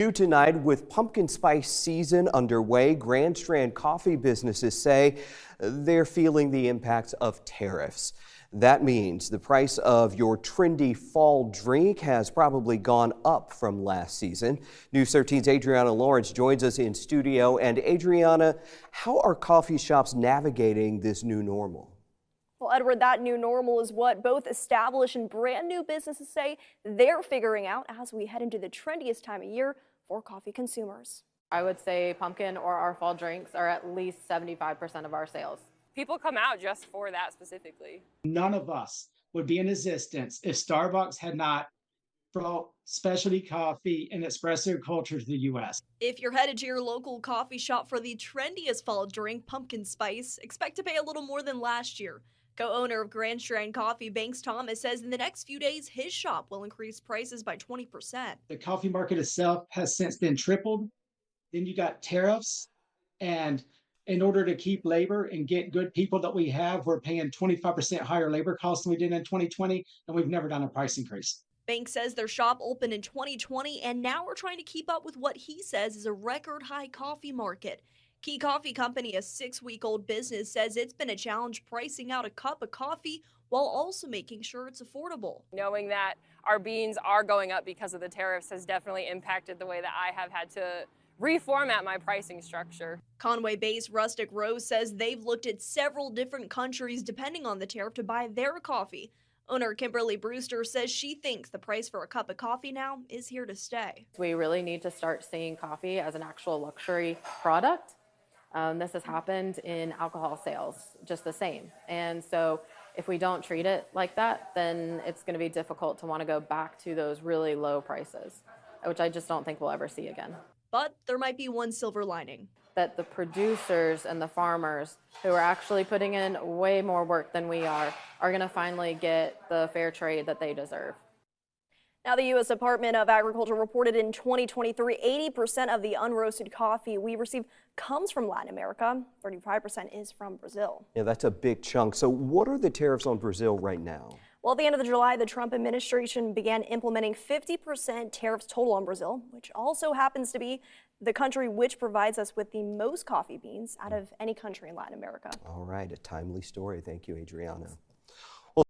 New tonight, with pumpkin spice season underway, Grand Strand coffee businesses say they're feeling the impacts of tariffs. That means the price of your trendy fall drink has probably gone up from last season. News 13's Adriana Lawrence joins us in studio. And Adriana, how are coffee shops navigating this new normal? Well, Edward, that new normal is what both established and brand new businesses say they're figuring out as we head into the trendiest time of year for coffee consumers. I would say pumpkin or our fall drinks are at least 75% of our sales. People come out just for that specifically. None of us would be in existence if Starbucks had not brought specialty coffee and espresso culture to the U.S. If you're headed to your local coffee shop for the trendiest fall drink, pumpkin spice, expect to pay a little more than last year. Co-owner of Grand Strand Coffee, Banks Thomas, says in the next few days, his shop will increase prices by 20%. The coffee market itself has since then tripled. Then you got tariffs. And in order to keep labor and get good people that we have, we're paying 25% higher labor costs than we did in 2020, and we've never done a price increase. Banks says their shop opened in 2020, and now we're trying to keep up with what he says is a record high coffee market. Key Coffee Company, a 6-week-old business, says it's been a challenge pricing out a cup of coffee while also making sure it's affordable. Knowing that our beans are going up because of the tariffs has definitely impacted the way that I have had to reformat my pricing structure. Conway-based Rustic Rose says they've looked at several different countries depending on the tariff to buy their coffee. Owner Kimberly Brewster says she thinks the price for a cup of coffee now is here to stay. We really need to start seeing coffee as an actual luxury product. This has happened in alcohol sales just the same. And so if we don't treat it like that, then it's going to be difficult to want to go back to those really low prices, which I just don't think we'll ever see again. But there might be one silver lining. That the producers and the farmers who are actually putting in way more work than we are going to finally get the fair trade that they deserve. Now, the U.S. Department of Agriculture reported in 2023, 80% of the unroasted coffee we receive comes from Latin America. 35% is from Brazil. Yeah, that's a big chunk. So what are the tariffs on Brazil right now? Well, at the end of July, the Trump administration began implementing 50% tariffs total on Brazil, which also happens to be the country which provides us with the most coffee beans out of any country in Latin America. All right, a timely story. Thank you, Adriana.